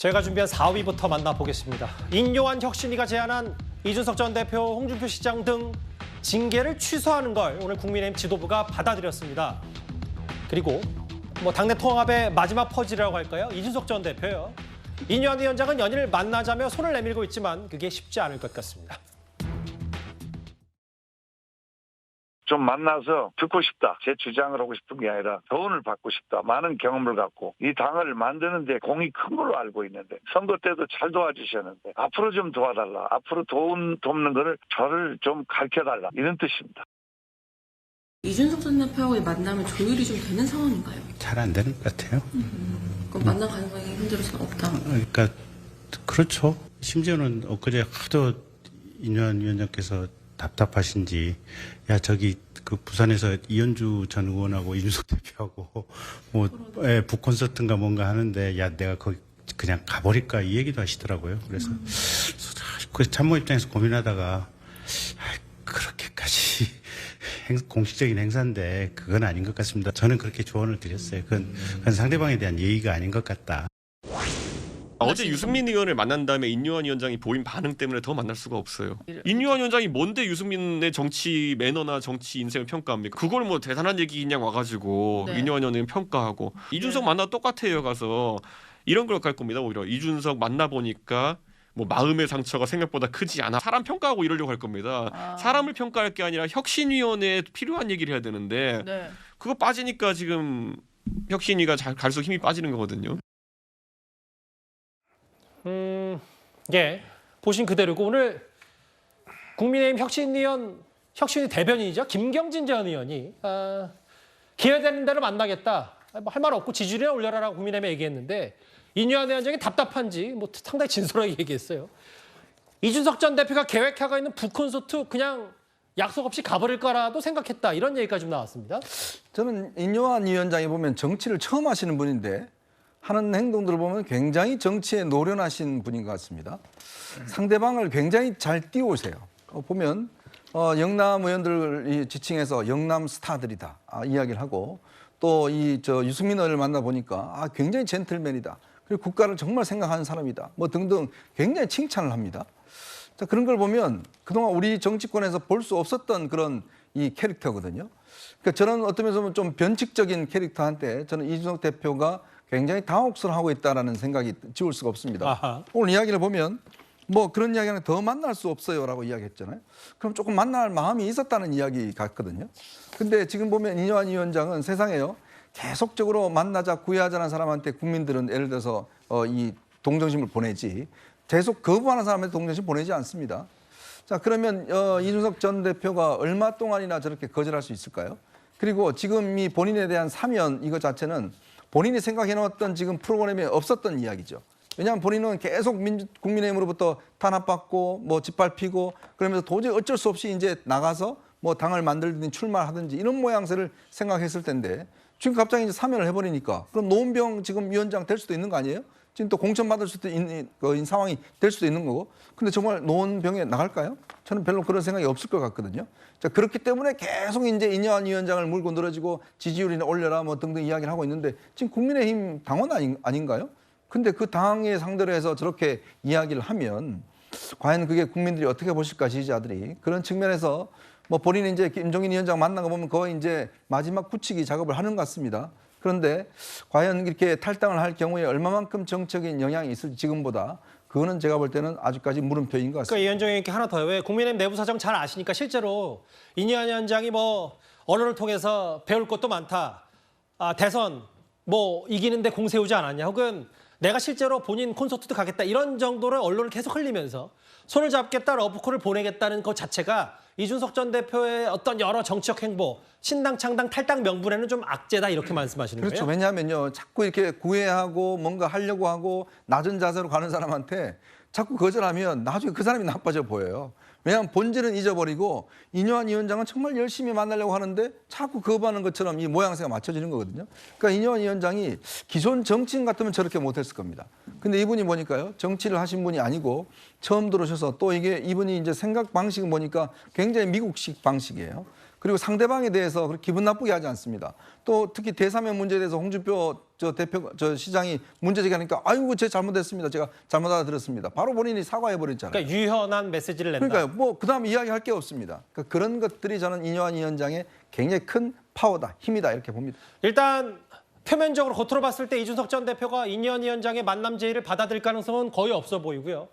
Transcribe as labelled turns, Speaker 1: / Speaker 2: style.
Speaker 1: 제가 준비한 4위부터 만나보겠습니다. 인요한 혁신위가 제안한 이준석 전 대표, 홍준표 시장 등 징계를 취소하는 걸 오늘 국민의힘 지도부가 받아들였습니다. 그리고 당내 통합의 마지막 퍼즐이라고 할까요? 이준석 전 대표요. 인요한 위원장은 연일 만나자며 손을 내밀고 있지만 그게 쉽지 않을 것 같습니다.
Speaker 2: 좀 만나서 듣고 싶다. 제 주장을 하고 싶은 게 아니라 도움을 받고 싶다. 많은 경험을 갖고 이 당을 만드는 데 공이 큰 걸로 알고 있는데 선거 때도 잘 도와주셨는데 앞으로 좀 도와달라. 앞으로 돕는 거를 저를 좀 가르쳐달라. 이런 뜻입니다.
Speaker 3: 이준석 전 대표와의 만남은 조율이 좀 되는 상황인가요?
Speaker 4: 잘 안 되는 것 같아요.
Speaker 3: 그럼 만남 가능성이 현재로서는 없다.
Speaker 4: 그러니까 그렇죠. 심지어는 엊그제 하도 인요한 위원장께서 답답하신지 야 저기 그 부산에서 이현주 전 의원하고 이준석 대표하고 북콘서트인가 뭔가 하는데 야 내가 거기 그냥 가버릴까 이 얘기도 하시더라고요. 그래서 그 참모 입장에서 고민하다가 그렇게까지 공식적인 행사인데 그건 아닌 것 같습니다. 저는 그렇게 조언을 드렸어요. 그건 상대방에 대한 예의가 아닌 것 같다.
Speaker 5: 어제 유승민 의원을 만난 다음에 인요한 위원장이 보인 반응 때문에 더 만날 수가 없어요. 인요한 위원장이 뭔데 유승민의 정치 매너나 정치 인생을 평가합니까? 그걸 뭐 대단한 얘기 그냥 와가지고
Speaker 3: 네.
Speaker 5: 인요한 위원장이 평가하고 이준석 만나 똑같아요. 가서 이런 걸 갈 겁니다. 오히려 이준석 만나보니까 뭐 마음의 상처가 생각보다 크지 않아. 사람 평가하고 이러려고 할 겁니다. 사람을 평가할 게 아니라 혁신위원회에 필요한 얘기를 해야 되는데
Speaker 3: 네.
Speaker 5: 그거 빠지니까 지금 혁신위가 갈수록 힘이 빠지는 거거든요.
Speaker 1: 예, 보신 그대로고 오늘 국민의힘 혁신위 대변인이죠. 김경진 전 의원이 기회되는 대로 만나겠다. 할 말 없고 지지율이나 올려라라고 국민의힘에 얘기했는데 인요한 위원장이 답답한지 상당히 진솔하게 얘기했어요. 이준석 전 대표가 계획하고 있는 북콘서트 그냥 약속 없이 가버릴 거라도 생각했다. 이런 얘기까지 좀 나왔습니다.
Speaker 6: 저는 인요한 위원장이 보면 정치를 처음 하시는 분인데 하는 행동들을 보면 굉장히 정치에 노련하신 분인 것 같습니다. 상대방을 굉장히 잘 띄우세요. 보면 영남 의원들 지칭해서 영남 스타들이다 이야기를 하고 또 유승민 의원을 만나보니까 굉장히 젠틀맨이다. 그리고 국가를 정말 생각하는 사람이다. 등등 굉장히 칭찬을 합니다. 자, 그런 걸 보면 그동안 우리 정치권에서 볼 수 없었던 그런 이 캐릭터거든요. 그러니까 저는 어떤 면에서 보면 좀 변칙적인 캐릭터한테 저는 이준석 대표가 굉장히 당혹스러워하고 있다는 생각이 지울 수가 없습니다.
Speaker 1: 아하.
Speaker 6: 오늘 이야기를 보면 그런 이야기는 더 만날 수 없어요라고 이야기했잖아요. 그럼 조금 만날 마음이 있었다는 이야기 같거든요. 근데 지금 보면 인요한 위원장은 세상에요. 계속적으로 만나자 구애하자는 사람한테 국민들은 예를 들어서 이 동정심을 보내지 계속 거부하는 사람한테 동정심 보내지 않습니다. 자, 그러면 이준석 전 대표가 얼마 동안이나 저렇게 거절할 수 있을까요? 그리고 지금 이 본인에 대한 사면 이거 자체는 본인이 생각해놓았던 지금 프로그램에 없었던 이야기죠. 왜냐하면 본인은 계속 국민의힘으로부터 탄압받고 짓밟히고 그러면서 도저히 어쩔 수 없이 이제 나가서 당을 만들든지 출마하든지 이런 모양새를 생각했을 텐데 지금 갑자기 이제 사면을 해버리니까 그럼 노은병 지금 위원장 될 수도 있는 거 아니에요? 지금 또 공천받을 수도 있는 상황이 될 수도 있는 거고. 근데 정말 노원병에 나갈까요? 저는 별로 그런 생각이 없을 것 같거든요. 자, 그렇기 때문에 계속 이제 인요한 위원장을 물고 늘어지고 지지율이나 올려라 등등 이야기를 하고 있는데 지금 국민의힘 당원 아닌가요? 근데 그 당의 상대로 해서 저렇게 이야기를 하면 과연 그게 국민들이 어떻게 보실까 지지자들이 그런 측면에서 본인이 이제 김종인 위원장 만난 거 보면 거의 이제 마지막 굳히기 작업을 하는 것 같습니다. 그런데 과연 이렇게 탈당을 할 경우에 얼마만큼 정책인 영향이 있을지 지금보다 그거는 제가 볼 때는 아직까지 물음표인 것 같습니다.
Speaker 1: 그러니까 이현정 의원께 하나 더요. 왜 국민의힘 내부 사정 잘 아시니까 실제로 인요한 위원장이 언론을 통해서 배울 것도 많다. 대선 이기는데 공 세우지 않았냐. 혹은 내가 실제로 본인 콘서트도 가겠다. 이런 정도로 언론을 계속 흘리면서 손을 잡겠다, 러브콜을 보내겠다는 것 자체가 이준석 전 대표의 어떤 여러 정치적 행보, 신당, 창당, 탈당 명분에는 좀 악재다 이렇게 말씀하시는
Speaker 6: 그렇죠.
Speaker 1: 거예요?
Speaker 6: 왜냐하면요. 자꾸 이렇게 구애하고 뭔가 하려고 하고 낮은 자세로 가는 사람한테 자꾸 거절하면 나중에 그 사람이 나빠져 보여요. 왜냐하면 본질은 잊어버리고 인요한 위원장은 정말 열심히 만나려고 하는데 자꾸 거부하는 것처럼 이 모양새가 맞춰지는 거거든요. 그러니까 인요한 위원장이 기존 정치인 같으면 저렇게 못했을 겁니다. 근데 이분이 보니까요. 정치를 하신 분이 아니고 처음 들어오셔서 또 이분이 이제 생각 방식은 보니까 굉장히 미국식 방식이에요. 그리고 상대방에 대해서 그렇게 기분 나쁘게 하지 않습니다. 또 특히 대사면 문제에 대해서 홍준표 시장이 문제 제기하니까 아이고 제 잘못했습니다. 제가 잘못 알아들었습니다. 바로 본인이 사과해 버렸잖아요.
Speaker 1: 그러니까 유연한 메시지를 낸다.
Speaker 6: 그러니까요. 뭐 그다음 이야기할 게 없습니다. 그러니까 그런 것들이 저는 이뇨한 위원장의 굉장히 큰 파워다, 힘이다 이렇게 봅니다.
Speaker 1: 일단 표면적으로 겉으로 봤을 때 이준석 전 대표가 이뇨한 위원장의 만남 제의를 받아들일 가능성은 거의 없어 보이고요.